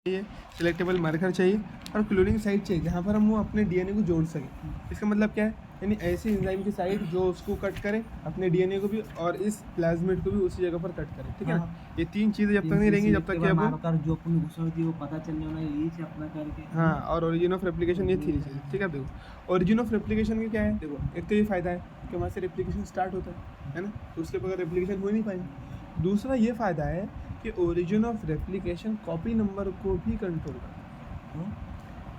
चाहिए, selectable marker चाहिए और क्लोनिंग साइट चाहिए जहाँ पर हम वो अपने डीएनए को जोड़ सकें। इसका मतलब क्या है, यानी ऐसी एंजाइम की साइट जो उसको कट करे, अपने डीएनए को भी और इस प्लाज्मिड को भी उसी जगह पर कट करे, ठीक है ना। ये तीन चीज़ें जब तक नहीं रहेंगी जब तक क्या वो मार्कर जो अपनी घुसर होती है वो पता चलने होना, यही से अपना करके। हाँ, और ओरिजिन ऑफ रेप्लिकेशन ये थी चीज़, ठीक है। देखो ओरिजिन ऑफ रेप्लिकेशन का क्या है, देखो एक तो ये फ़ायदा है कि वहाँ से रेप्लिकेशन स्टार्ट होता है ना, तो उसके बगैर रेप्लिकेशन हो ही नहीं पाएंगे। दूसरा ये फ़ायदा है कि origin of replication copy number को भी कंट्रोल करता है,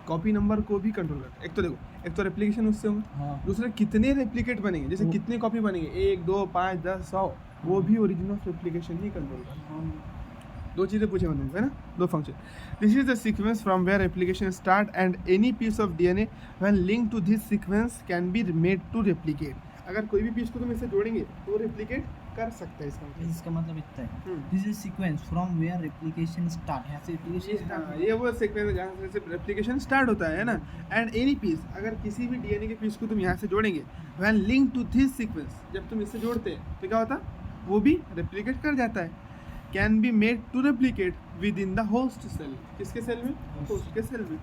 कॉपी नंबर को भी कंट्रोल करता है। एक तो देखो, एक तो रेप्लिकेशन उससे होगा, दूसरा कितने रेप्लिकेट बनेंगे, जैसे कितने कॉपी बनेंगे, 1 2 5 10 100, वो भी ओरिजिन ऑफ रेप्लिकेशन ही कंट्रोल करता है। दो चीज़ें पूछे मैंने, है ना, दो function. This is the sequence from where replication start and any piece of DNA when link to this sequence can be made to replicate. अगर कोई भी पीस को तुम इससे जोड़ेंगे तो वो रेप्लिकेट कर सकता है। इसका मतलब इतना है, this is sequence from where replication start, यहाँ से रेप्लिकेशन ये वो सीक्वेंस जहाँ से रेप्लिकेशन स्टार्ट होता है ना। एंड एनी पीस, अगर किसी भी डीएनए के पीस को तुम यहाँ से जोड़ेंगे, when link to this sequence, जब तुम इससे जोड़ते हैं तो क्या होता है, वो भी रेप्लिकेट कर जाता है। Can be made to replicate within the host cell, किसके सेल में, होस्ट के सेल में।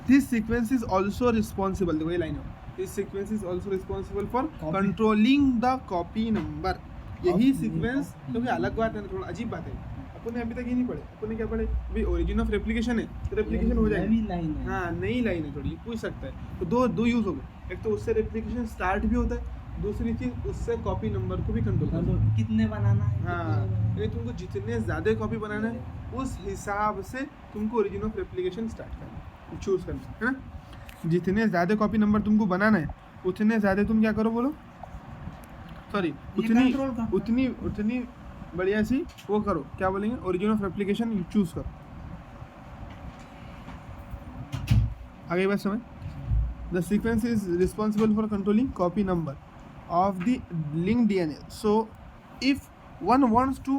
This sequence is also responsible, देखो ये लाइन है, this sequence is also responsible for controlling the copy number. यही सीक्वेंस, क्योंकि अलग बात है ना, थोड़ा अजीब बात है, अपन ने अभी तक ये नहीं पढ़े। अपन ने क्या पढ़े, भाई ओरिजिन ऑफ रेप्लिकेशन है तो रेप्लिकेशन हो जाएगी, हाँ नई लाइन है थोड़ी, पूछ सकता है। तो दो यूज हो गए, एक तो उससे रेप्लिकेशन स्टार्ट भी होता है, दूसरी चीज उससे कॉपी नंबर को भी कंट्रोल करना है, कितने बनाना है। हाँ, ये तुमको जितने ज़्यादा कॉपी बनाना है उस हिसाब से तुमको ओरिजिन ऑफ रेप्लिकेशन स्टार्ट करना है, चूज़ करना है ना। जितने ज़्यादा कॉपी नंबर तुमको बनाना है उतने ज़्यादा तुम क्या करो, बोलो, सॉरी, उतनी बढ़िया सी वो करो, क्या बोलेंगे, ओरिजिन ऑफ रेप्लिकेशन चूज़ करो। आगे बात समझ। The sequence is responsible for controlling copy number of the linked DNA. So if one wants to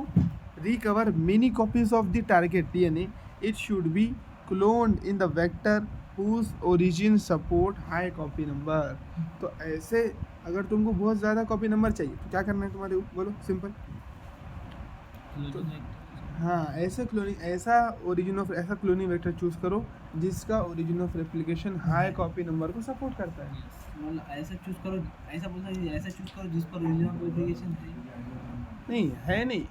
recover many copies of the target DNA, it should be cloned in the vector whose origin support high copy number. तो ऐसे अगर तुमको बहुत ज़्यादा copy number चाहिए तो क्या करना है तुम्हारे, बोलो, सिंपल। तो हाँ, ऐसा क्लोनिंग वेक्टर चूज करो जिसका origin of replication high copy number को सपोर्ट करता है। मतलब ऐसा चूज करो, ऐसा बोलता है, ऐसा चूज करो जिस पर ओरिजिन ऑफ रेप्लिकेशन है नहीं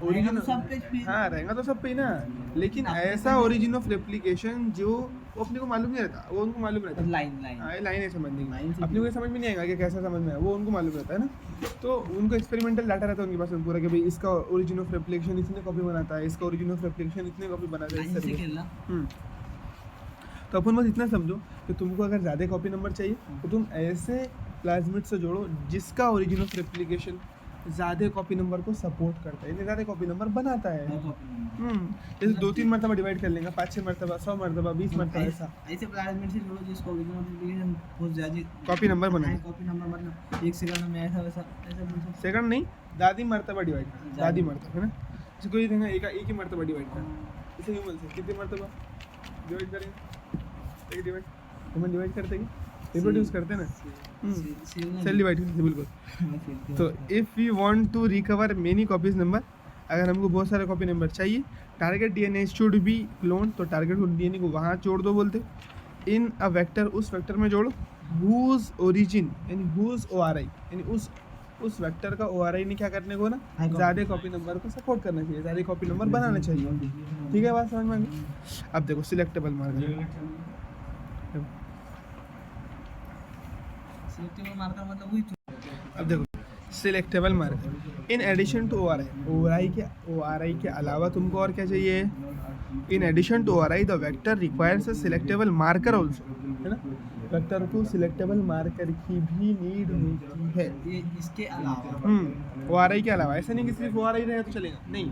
ओरिजिन सब पे, हाँ रहेगा तो सब पे ही ना, लेकिन ऐसा ओरिजिन ऑफ रेप्लिकेशन जो वो अपने को मालूम नहीं रहता, वो उनको मालूम रहता है। लाइन है समझने की, अपने को समझ में नहीं आएगा कि कैसा समझ में है, वो उनको मालूम रहता है ना। तो उनको एक्सपेरिमेंटल डाटा रहता है उनके पास पूरा, कि भाई इसका ओरिजिन ऑफ रेप्लिकेशन इतने कॉपी बनाता है, इसका ओरिजिन ऑफ रेप्लिकेशन इतने कॉपी बनाता है, इस तरीके। तो अपन बस इतना समझो कि तुमको अगर ज़्यादा कॉपी नंबर चाहिए तो तुम ऐसे प्लाज्मिड से जोड़ो जिसका ओरिजिन ऑफ रेप्लिकेशन ज़्यादा कॉपी नंबर को सपोर्ट करता है, ज़्यादा कॉपी नंबर बनाता है। जैसे 2-3 मरतबा डिवाइड कर लेंगे, 5-6 मरतबा, 100 मरतबा, 20 मरतबा, ऐसे प्लाज्मिड से जोड़ो जिसका ओरिजिन ऑफ रेप्लिकेशन बहुत ज़्यादा कॉपी नंबर बनाए, कॉपी नंबर मतलब 1 सेकंड में ऐसा सेकंड नहीं, दादी मरतबा डिवाइड कर, दादी मरतबा, है ना। जैसे कोई देंगे एक ही मरतबा डिवाइड कर, जैसे ह्यूमन से कितने मरतबा डिवाइड करेंगे, एक डिवाइड ह्यूमन डिवाइड करते हैं, रिप्रोड्यूस करते हैं ना, सेल डिवाइड करते हैं, बिल्कुल। तो if we want to recover many copies number, अगर हमको बहुत सारे कॉपी नंबर चाहिए, target DNA should be clone, तो टारगेट डीएनए को वहाँ जोड़ दो बोलते, इन अ वेक्टर, उस वेक्टर में जोड़ो, हुज ओरिजिन यानी हुज ORI, यानी उस वेक्टर का ORI ने क्या करने को ना, ज़्यादा कॉपी नंबर को सपोर्ट करना चाहिए, ज़्यादा कॉपी नंबर बनाना चाहिए, ठीक है, बात समझ में आ गई। अब देखो सिलेक्टेबल मार्कर मतलब वही। अब देखो selectable marker in addition to ORI के अलावा तुमको और क्या चाहिए, in addition to ORI the vector requires a selectable marker also, है ना। वेक्टर को सिलेक्टेबल मार्कर की भी नीड होती है, ये इसके अलावा ORI के अलावा। ऐसा नहीं कि सिर्फ ORI रहे तो चलेगा, नहीं,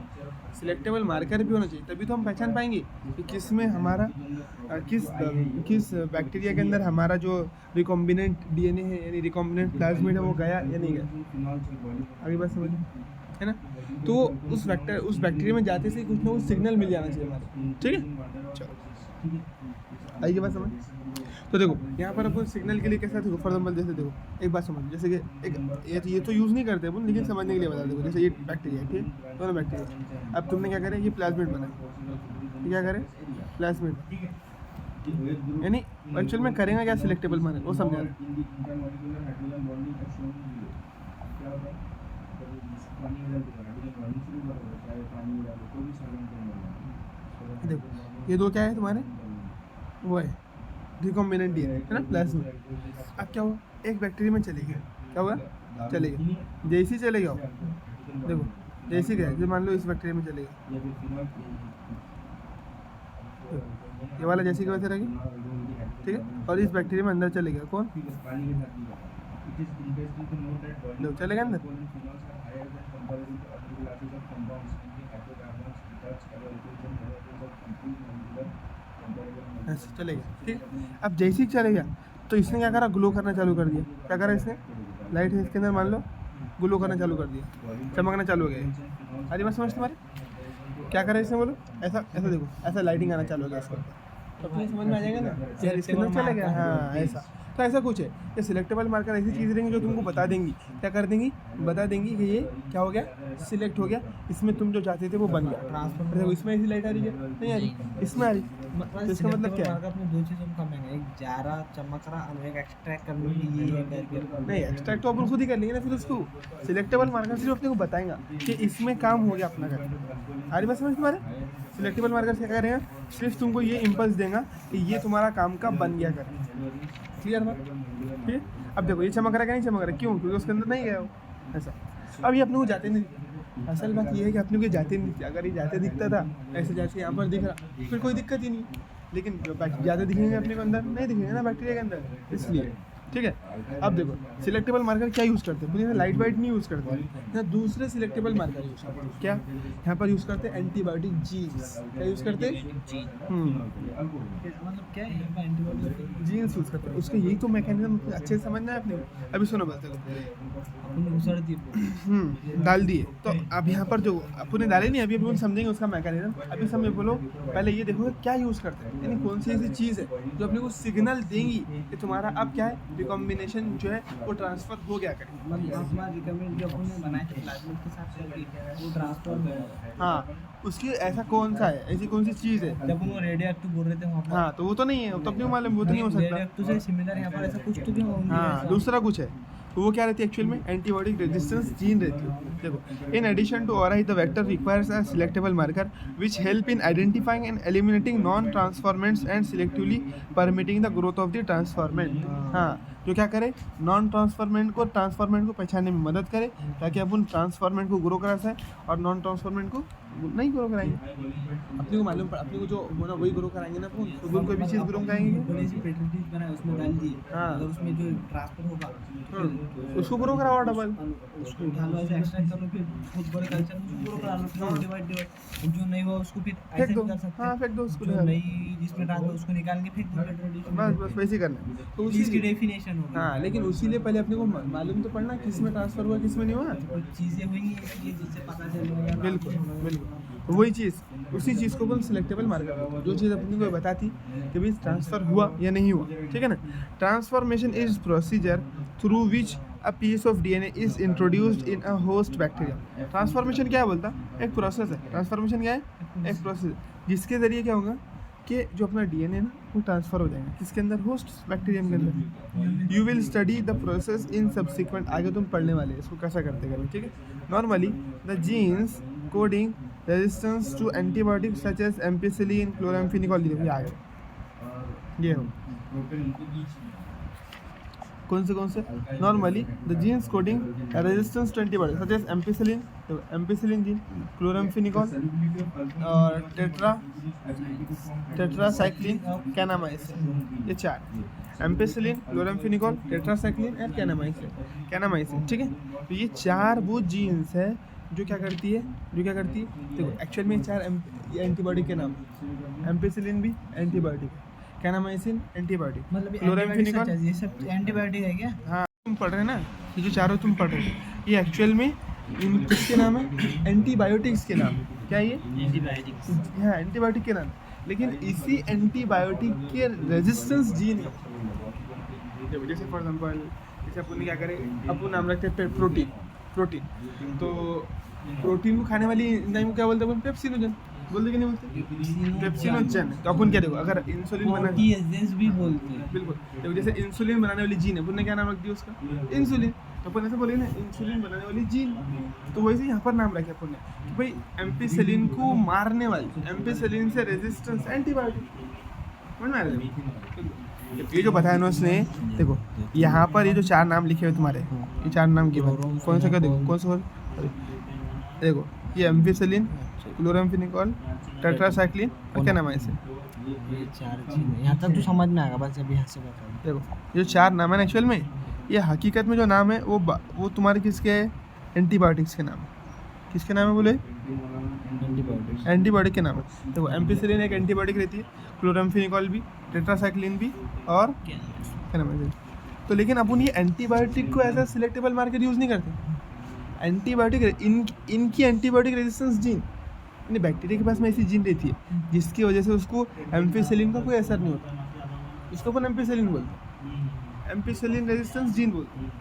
सिलेक्टेबल मार्कर भी होना चाहिए, तभी तो हम पहचान पाएंगे कि किस में हमारा किस बैक्टीरिया के अंदर हमारा जो रिकॉम्बिनेंट डीएनए है यानी रिकॉम्बिनेंट प्लाज्मिड है वो गया या नहीं गया। आगे बात समझिए। है ना, तो उस बैक्टीरिया में जाते से कुछ ना कुछ सिग्नल मिल जाना चाहिए हमारे, ठीक है। चलो आइए बात समझ। तो देखो यहाँ पर अपन सिग्नल के लिए कैसा, देखो फॉर एग्जाम्पल जैसे देखो एक बात समझ, जैसे कि एक ये तो यूज़ नहीं करते अपन, लेकिन समझने के लिए बता देखो, जैसे ये बैक्टीरिया है, ठीक है, दोनों बैक्टीरिया, अब तुमने क्या करें, ये प्लाज्मिड बनाए, ये क्या करें, प्लाज्मिड, यानी एक्चुअल में करेंगे क्या, सिलेक्टेबल माने वो समझा। देखो ये दो क्या है तुम्हारे, वो है रिकॉम्बिनेंट डीएनए है ना, प्लाज्मिड। अब क्या हुआ, एक बैक्टीरिया में चले गया, क्या हुआ, चले गए, जैसे ही चले गया, देखो जैसे ही गया, जो मान लो इस बैक्टीरिया में चले गए, ये वाला जैसे कि वैसे रहेगा, ठीक है, और इस बैक्टीरिया में अंदर चले गया कौन, लो चले गए अंदर, ऐसे चले गया, ठीक है। अब जैसे ही चले गया तो इसने क्या करा, ग्लो करना चालू कर दिया, क्या करा इसने, लाइट है इसके अंदर मान लो, ग्लो करना चालू कर दिया, चमकना चालू हो गया, अरे बात समझ तुम्हारे, क्या करा इसने बोलो, ऐसा ऐसा देखो, ऐसा लाइटिंग आना चालू हो गया इसको, तो अपने समझ में आ जाएगा ना यार इसके अंदर चले गया, हाँ ऐसा। तो ऐसा कुछ है, ये सिलेक्टेबल मार्कर ऐसी चीज़ रहेंगी जो तुमको बता देंगी, क्या कर देंगी, बता देंगी कि ये क्या हो गया, सिलेक्ट हो गया, इसमें तुम जो चाहते थे वो बन गया, ट्रांसफर। देखो इसमें ऐसी लाइट आ रही है, नहीं आ रही, इसमें आ रही, तो इसका मतलब क्या है, अपने दो चीज़ों में कम है, एक जा रहा चमक रहा और एक एक्सट्रैक्ट करने के लिए करके, नहीं एक्सट्रैक्ट तो अपन खुद ही कर लेंगे ना, फिर उसको सिलेक्टेबल मार्कर सिर्फ अपने को बताएगा कि इसमें काम हो गया अपना कर, आ रही बात समझ तुम्हारे। सिलेक्टेबल मार्कर क्या करेगा, सिर्फ तुमको ये इम्पल्स देगा कि ये तुम्हारा काम का बन गया कर, क्लियर बात, ठीक है। अब देखो ये चमक रहा क्या, नहीं चमक रहा, क्यों, क्योंकि उसके अंदर नहीं गया वो, ऐसा। अब ये अपने को जाते नहीं, असल बात ये है कि अपने को जाते नहीं, अगर ये जाते दिखता था ऐसे जैसे यहाँ पर दिख रहा फिर कोई दिक्कत ही नहीं, लेकिन ज़्यादा दिखेंगे अपने को अंदर, नहीं दिखेंगे ना बैक्टीरिया के अंदर, इसलिए, ठीक है। अब देखो सिलेक्टेबल मार्कर क्या यूज़ करते हैं, पूरी लाइट वाइट नहीं यूज़ करते हैं, दूसरे सिलेक्टेबल मार्कर यूज़ करते हैं, क्या यहाँ पर यूज़ करते हैं, एंटीबायोटिक जीन्स, क्या यूज़ करते हैं, मतलब क्या है एंटीबायोटिक जीन्स यूज़ करते हैं, उसका यही तो मैकेनिज्म अच्छे से समझना है अपने को। अभी सुनो बस देखो, डाल दिए, तो अब यहाँ पर जो अपने डाले नहीं, अभी अपन समझेंगे उसका मैकेनिज्म, अभी समय बोलो पहले ये देखो क्या यूज़ करते हैं, यानी कौन सी ऐसी चीज़ है जो अपने को सिग्नल देंगी कि तुम्हारा अब क्या है, रिकॉम्बिनेशन जो है वो ट्रांसफर हो गया करें, हाँ उसकी ऐसा कौन सा है, ऐसी कौन सी चीज़ है, जब वो रेडियो एक्टिव बोल रहे थे वहाँ पर, हाँ तो वो तो नहीं है, तो अपने को मालूम, वो तो नहीं हो सकता, रेडियो एक्टिव से सिमिलर यहाँ पर ऐसा कुछ तो भी होगा, हाँ दूसरा कुछ है, तो वो क्या रहती है एक्चुअल में, एंटीबायोटिक रेजिस्टेंस जीन रहती है। देखो in addition to ori the vector requires a selectable marker which help in identifying and eliminating non transformants and selectively permitting the growth of the transformant, हाँ जो क्या करे, नॉन ट्रांसफॉर्मेंट को transformant को पहचानने में मदद करे, ताकि अपन ट्रांसफॉर्मेंट को ग्रो करा सकें और नॉन ट्रांसफॉर्मेंट को नहीं ग्रो कराएंगे, अपने को मालूम, अपने को जो होना वही ग्रो कराएंगे ना, अपन कोई भी चीज़ ग्रो कराएंगे, बड़ी सी पेट्रीज बनाए उसमें डाल दिए, हाँ अगर उसमें जो ट्रांसफर होगा उसको ग्रो कराओ डबल, उसको उठा लो ऐसे एक्सट्रैक्ट कर लो, फिर बहुत बड़े कल्चर में उसको ग्रो करा लो, फिर डिवाइड जो नहीं हुआ उसको फिर ऐसे भी कर सकते हैं, हाँ फेंक दो उसको, जो नहीं जिसमें ट्रांसफर उसको निकाल के फेंक दो, बस वैसे ही करना है, तो इसकी डेफिनेशन होगी। हाँ लेकिन उसी लिए पहले अपने को मालूम तो पड़ना किस में ट्रांसफर हुआ किस में नहीं हुआ, कुछ चीज़ें हुई हैं इसलिए जिससे पता चलेगा, बिल्कुल बिल्कुल वही चीज़, उसी चीज़ को बोल सिलेक्टेबल मार्कर, जो चीज़ अपने को बताती कि भाई ट्रांसफ़र हुआ या नहीं हुआ, ठीक है ना। Transformation is procedure through which a piece of DNA is introduced in a host bacteria. Transformation क्या है बोलता, एक प्रोसेस है, ट्रांसफॉर्मेशन क्या है, एक प्रोसेस जिसके ज़रिए क्या होगा कि जो अपना डीएनए ना वो ट्रांसफ़र हो जाएगा किसके अंदर, होस्ट बैक्टीरियम के अंदर। You will study the process in subsequent, आगे तुम पढ़ने वाले इसको कैसा करते करें, ठीक है। Normally the genes coding resistance to antibiotic such as ampicillin, chloramphenicol, देखो आ गए, ये हो कौन से normally the genes coding resistance to antibiotic such as ampicillin, तो एम्पिसिलिन जीन, क्लोराम्फेनिकॉल और टेट्रासाइक्लिन, कैनामाइसिन, ये चार, एम्पिसिलिन, क्लोराम्फेनिकॉल, टेट्रासाइक्लिन और कैनामाइसिन, ठीक है। तो ये चार वो जीन्स है जो क्या करती है, देखो एक्चुअल में चार एंटीबायोटिक के नाम, एम्पिसिलिन भी एंटीबायोटिक है, कैनामाइसिन एंटीबायोटिक, मतलब क्लोराम्फेनिकॉल, ये सब एंटीबायोटिक है क्या? हाँ तुम पढ़ रहे हैं ना, ये जो चारों तुम पढ़ रहे हो ये एक्चुअल में इन किसके नाम है? एंटीबायोटिक्स के नाम है। क्या ये? एंटीबायोटिक्स। हाँ, एंटीबायोटिक के नाम है। लेकिन इसी एंटीबायोटिक के रेजिस्टेंस जीन है। जैसे फॉर एग्जांपल, जैसे अपन क्या करें, अपन नाम रखते हैं प्रोटीन। तो प्रोटीन को खाने वाली एंजाइम को क्या बोलते हैं अपन? पेप्सिनोजन बोलते कि नहीं बोलते? पेप्सिनोजन। तो अपन क्या देखो, अगर इंसुलिन बना, प्रोटीएजेस भी बोलते हैं। बिल्कुल देखो, जैसे इंसुलिन बनाने वाली जीन है, अपन ने क्या नाम रख दिया उसका? इंसुलिन। तो अपन ऐसे बोले ना, इंसुलिन बनाने वाली जीन। तो वैसे यहाँ पर नाम रखे अपन ने कि भाई एम्पिसिलिन को मारने वाली, एम्पिसिलिन से रेजिस्टेंस एंटीबायोटिक। समझ में आ रहा है? ये जो बताया ना उसने, देखो यहाँ पर ये जो 4 नाम लिखे हुए तुम्हारे, ये 4 नाम की बात कौन सा? क्या देखो कौन सा? देखो ये एम्पिसिलिन, क्लोराम्फेनिकोल, टेट्रासाइक्लिन और क्या नाम है इसे? ये 4 चीजें यहाँ तक तो समझ में आएगा, बस अभी यहाँ से बताओ। देखो ये जो 4 नाम है ना, एक्चुअल में ये हकीकत में जो नाम है वो तुम्हारे किसके है? एंटीबायोटिक्स के नाम है। किसके नाम है बोले? एंटीबायोटिक्स। एंटीबायोटिक के नाम है। देखो एम्पिसिलिन एक एंटीबायोटिक रहती है, क्लोराम्फेनिकोल भी, टेट्रासाइक्लिन भी, और क्या नाम है? तो लेकिन अपन ये एंटीबायोटिक को as a selectable marker use नहीं करते। एंटीबायोटिक इनकी एंटीबायोटिक रेजिस्टेंस जीन, यानी बैक्टीरिया के पास में ऐसी जीन रहती है जिसकी वजह से उसको एम्पिसिलिन का कोई असर नहीं होता। इसको अपन एम्पिसिलिन बोलते हैं, एम्पिसिलिन रेजिस्टेंस जीन बोलते हैं।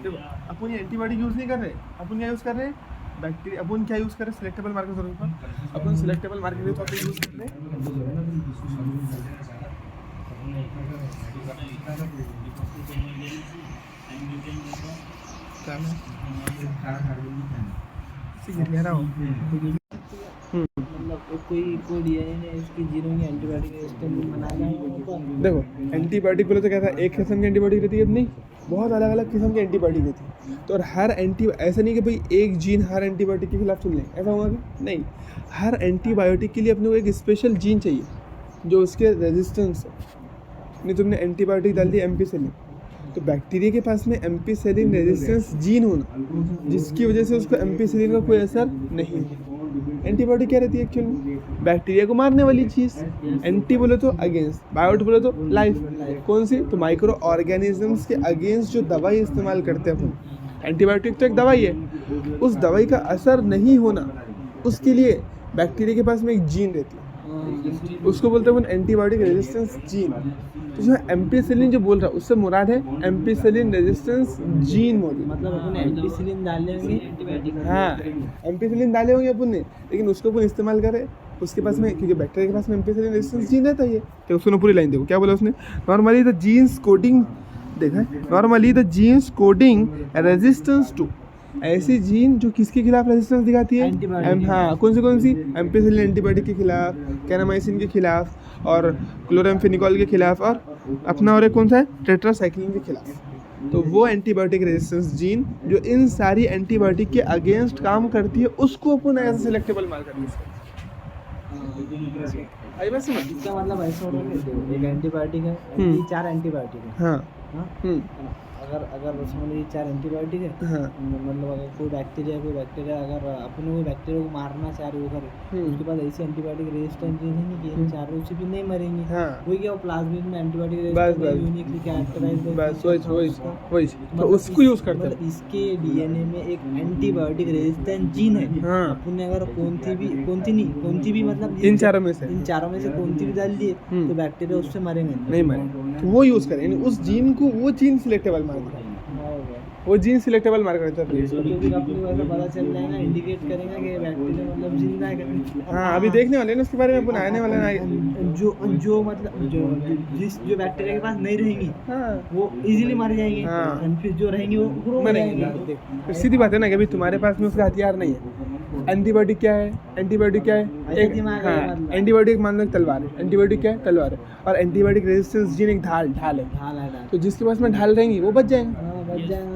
देखो अपन ये एंटीबायोटिक यूज़ नहीं कर रहे, अपन क्या यूज़ कर रहे हैं? बैक्टीरिया। अपन क्या यूज़ कर रहे हैं? सिलेक्टेबल मार्कर के तौर पर। अपन सिलेक्टेबल मार्कर के तौर पर यूज़ कर रहे मतलब कोई डीएनए ने इसकी जीनों की एंटीबायोटिक रेजिस्टेंस बना लिया। देखो एंटीबायोटिक बोले तो क्या था, एक किस्म की एंटीबायोटिक रहती है? नहीं, बहुत अलग अलग किस्म की एंटीबायोटिक रहती है। तो और हर ऐसा नहीं कि भाई एक जीन हर एंटीबायोटिक के खिलाफ चल जाए, ऐसा होगा कि नहीं। हर एंटीबायोटिक के लिए अपने को एक स्पेशल जीन चाहिए जो उसके रेजिस्टेंस है। नहीं, तुमने एंटीबायोटिक डाल दी एम्पिसिलिन, तो बैक्टीरिया के पास में एम्पिसिलिन रेजिस्टेंस जीन होना जिसकी वजह से उसको एम्पिसिलिन का कोई असर नहीं है। एंटीबायोटिक क्या रहती है एक्चुअली? बैक्टीरिया को मारने वाली चीज़। एंटी बोले तो अगेंस्ट, बायोट बोले तो लाइफ। कौन सी? तो माइक्रो ऑर्गेनिजम्स के अगेंस्ट जो दवाई इस्तेमाल करते हैं अपन। एंटीबायोटिक तो एक दवाई है, उस दवाई का असर नहीं होना उसके लिए बैक्टीरिया के पास में एक जीन रहती है, उसको बोलते हैं एंटीबायोटिक रेजिस्टेंस जीन। तो जो एम्पिसिलिन जो बोल रहा है उससे मुराद है एम्पिसिलिन रेजिस्टेंस जीन मॉड्यूल। मतलब अपन एम्पिसिलिन डालेंगे एंटीबायोटिक। हाँ, एम्पिसिलिन डाले होंगे अपन ने, लेकिन उसको अपन इस्तेमाल करें उसके पास में, क्योंकि बैक्टीरिया के पास में एम्पिसिलिन रेजिस्टेंस जीन रहता है। तो उसने पूरी लाइन देखो क्या बोला उसने, नॉर्मली द जीन्स कोडिंग, देखा है, normally the genes coding resistance to, ऐसी जीन जो किसके खिलाफ रेजिस्टेंस दिखाती है? हाँ, कौन सी? एम्पिसिलिन एंटीबायोटिक के खिलाफ, कैनामाइसिन के खिलाफ, और क्लोराम्फेनिकोल के खिलाफ, और अपना और एक कौन सा है? टेट्रासाइक्लिन के खिलाफ। तो वो एंटीबायोटिक रेजिस्टेंस जीन जो इन सारी एंटीबायोटिक के अगेंस्ट काम करती है उसको अपन एज सिलेक्टेबल मार्कर यूज करते हैं। आई बस समझ? इसका मतलब ऐसा होता है कि एक एंटीबायोटिक है, ये 4 एंटीबायोटिक है। हाँ। हाँ? अगर उसमें ये 4 एंटीबायोटिक है, हाँ। मतलब अगर कोई बैक्टीरिया अगर अपने कोई बैक्टीरिया को मारना चाह रहे हो करे, उसके बाद ऐसे एंटीबायोटिक रेजिस्टेंस जीन है कि ये चारों उसे भी नहीं मरेंगे। हाँ। वही क्या प्लाज्मिड में एंटीबायोटिक रेजिस्टेंस यूनिकली कैरेक्टराइज्ड है, बस वही तो उसको यूज करते हैं। इसके डीएनए में एक एंटीबायोटिक रेजिस्टेंस जीन है। हाँ। अपन ने अगर कौन सी भी मतलब इन चारों में से कौन सी भी डाल दिए तो बैक्टीरिया उससे मरेंगे नहीं मरेंगे, तो वो यूज करें, यानी उस जीन को, वो जीन सिलेक्टेबल मार्कर, वो जीन सिलेक्टेबल मार्कर रहता है। पता चल जाएगा, इंडिकेट करेगा कि बैक्टीरिया मतलब जिंदा है। हाँ, अभी देखने वाले हैं ना उसके बारे में, अपन आने वाले हैं। जो मतलब जो बैक्टीरिया के पास नहीं रहेंगी, हाँ, वो इजीली मर जाएंगे। हाँ। फिर जो रहेंगी वो ग्रो मरेंगे। तो सीधी बात है ना कि अभी तुम्हारे पास में उसका हथियार नहीं है। एंटीबायोटिक क्या है? एक, हाँ, एंटीबायोटिक मान लो एक तलवार है। एंटीबायोटिक क्या है? तलवार है। और एंटीबायोटिक रेजिस्टेंस जीन एक ढाल है। तो जिसके पास में ढाल रहेंगी वो बच जाएंगे,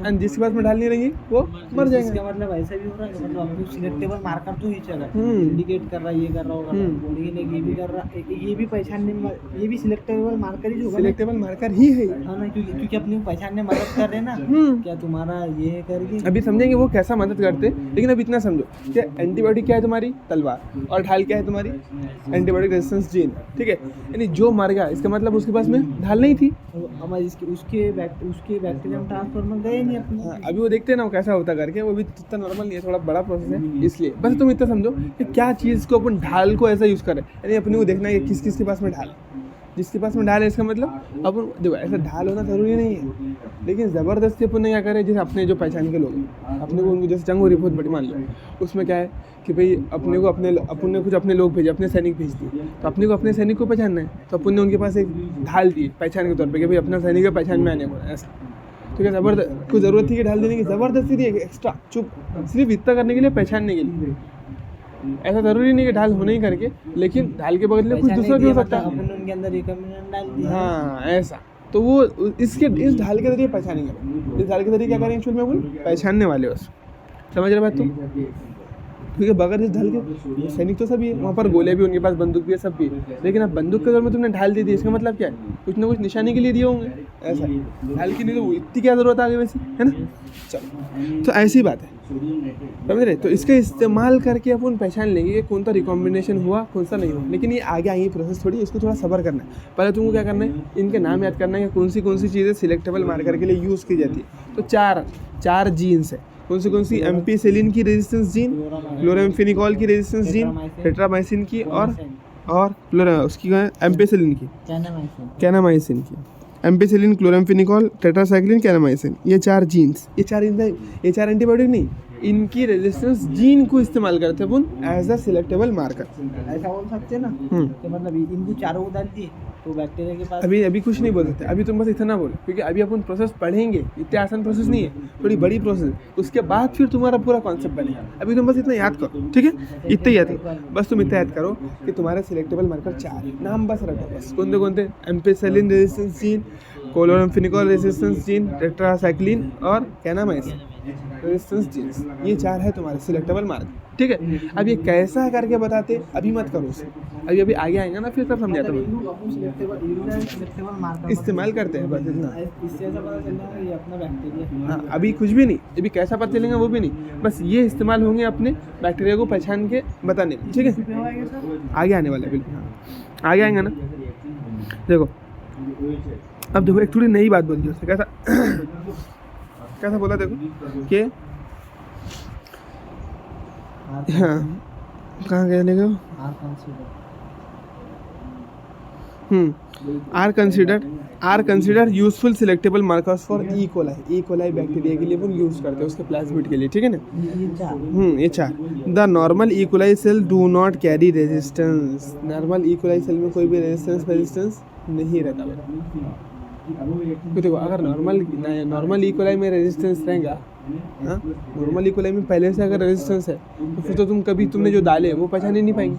एंड जिसके पास में ढाल नहीं रहेंगी वो मर जाएंगे। इसका मतलब ऐसा भी हो रहा है कि मतलब अपने सिलेक्टेबल मार्कर तो ही चला, इंडिकेट कर रहा है, ये कर रहा होगा, लेकिन एक ये भी कर रहा, ये भी पहचानने में, ये भी सिलेक्टेबल मार्कर ही होगा ना? सिलेक्टेबल मार्कर ही है। हाँ ना, क्योंकि अपने को पहचानने में मदद कर रहे हैं ना, क्या तुम्हारा ये है करके। अभी समझेंगे वो कैसा मदद करते, लेकिन अब इतना समझो कि एंटीबायोटिक क्या है तुम्हारी, तलवार, और ढाल क्या है तुम्हारी, एंटीबायोटिक रेजिस्टेंस जीन, ठीक है। यानी जो मर गया इसका मतलब उसके पास में ढाल नहीं थी। हमारे उसके बैक्टीरियम ट्रांसफॉर्मर गए नहीं अपने। हाँ, अभी वो देखते हैं ना वो कैसा होता करके, वो भी इतना नॉर्मल नहीं है, थोड़ा बड़ा प्रोसेस है। इसलिए बस तुम इतना समझो कि क्या चीज़ को अपन ढाल को ऐसा यूज़ करें, यानी अपने को देखना है कि किस किस के पास में ढाल है। जिसके पास में ढाल है इसका मतलब अपन देखो ऐसा ढाल होना ज़रूरी नहीं है, लेकिन ज़बरदस्ती अपन ने क्या करें, जैसे अपने जो पहचान के लोग हैं, अपने को उनको जैसे जंग हो रही बहुत बड़ी मान लो, उसमें क्या है कि भाई अपने को अपन ने कुछ अपने लोग भेजे, अपने सैनिक भेज दिए, तो अपने को अपने सैनिक को पहचानना है, तो अपन ने उनके पास एक ढाल दी पहचान के तौर पर कि भाई अपना सैनिक का पहचान में आने को ऐसा। तो क्या ज़बरदस्त कोई ज़रूरत थी कि ढाल देने की, ज़बरदस्ती थी एक्स्ट्रा चुप सिर्फ इतना करने के लिए, पहचानने के लिए। ऐसा ज़रूरी नहीं कि ढाल होने ही करके, लेकिन ढाल के बगल में कुछ दूसरा भी हो सकता है। अपन उनके अंदर रिकमेंडेशन डाल दिया। हाँ ऐसा, तो वो इस ढाल के जरिए पहचानेंगे। इस ढाल के जरिए क्या करेंगे एक्चुअल में अपन पहचानने वाले बस। समझ रहे बात तुम? क्योंकि बगैर इस ढाल के सैनिक तो सभी है, वहाँ पर गोले भी, उनके पास बंदूक भी है, सब भी है, लेकिन अब बंदूक के दौर में तुमने ढाल दे दी, इसका मतलब क्या है, कुछ ना कुछ निशाने के लिए दिए होंगे। ऐसा ढाल की नहीं तो इतनी क्या ज़रूरत आ गई वैसे, है ना? चलो, तो ऐसी बात है, समझ रहे? तो इसका इस्तेमाल करके अपन पहचान लेंगे कि कौन सा रिकॉम्बिनेशन हुआ, कौन सा नहीं हुआ। लेकिन ये आगे आएंगी प्रोसेस थोड़ी, इसको थोड़ा सब्र करना है। पहले तुमको क्या करना है, इनके नाम याद करना है कि कौन सी चीज़ें सिलेक्टेबल मार्कर के लिए यूज़ की जाती है। तो चार जीन्स है, कौन सी एम्पीसिलिन की रेजिस्टेंस जीन, क्लोराम्फेनिकोल की रेजिस्टेंस जीन, टेट्रामाइसिन की और उसकी एम्पीसिलिन की, कैनामाइसिन की, एम्पीसिलिन, क्लोराम्फेनिकोल, टेट्रासाइक्लिन, कैनामाइसिन, ये चार जीन्स, ये चार एंटीबायोटिक नहीं, इनकी रेजिस्टेंस जीन को इस्तेमाल करते हैं अपन एज अ सिलेक्टेबल मार्कर। ऐसा बोल सकते हैं ना कि मतलब इनको चारों को डाल दिए तो बैक्टीरिया के पास अभी कुछ नहीं बोल सकते, अभी तुम बस इतना बोलो, क्योंकि अभी अपन प्रोसेस पढ़ेंगे, इतने आसान प्रोसेस नहीं है, थोड़ी बड़ी प्रोसेस, उसके बाद फिर तुम्हारा पूरा कॉन्सेप्ट बनेगा। अभी तुम बस इतना याद करो, ठीक है? इतना याद करो, बस तुम इतना याद करो कि तुम्हारे सिलेक्टेबल मार्कर 4 नाम बस रखो, बस कौन थे, ampicillin resistance gene, chloramphenicol resistance gene, tetracycline और कैनामाइसिन रेजिस्टेंस जीन्स, ये 4 है तुम्हारे सिलेक्टेबल मार्कर, ठीक है? अब ये कैसा करके बताते, अभी मत करो उसे, अभी आगे आएगा ना, फिर तब समझाता हूँ। इस्तेमाल करते हैं बस इतना। इससे ऐसा पता चल रहा है ये अपना बैक्टीरिया। हाँ, अभी कुछ भी नहीं, अभी कैसा पता चलेगा वो भी नहीं, बस ये इस्तेमाल होंगे अपने बैक्टीरिया को पहचान के बताने में, ठीक है? आगे आने वाला है बिल्कुल, हाँ आगे आएंगे ना। देखो अब देखो एक थोड़ी नई बात बोल दी उसने, कैसा बोला देखो कि हाँ कहाँ गए लेगा, are consider useful selectable markers for E coli bacteria के लिए अपन यूज़ करते हैं, उसके प्लाज्मिड के लिए, ठीक है ना? ये 4 the normal E coli cell do not carry resistance, normal E coli cell में कोई भी रेजिस्टेंस नहीं रहता। तो देखो अगर नॉर्मल ई कोलाई में रेजिस्टेंस रहेगा, हाँ नॉर्मल ई कोलाई में पहले से अगर रेजिस्टेंस है तो फिर तो तुमने जो डाले वो पहचान ही नहीं पाएंगे,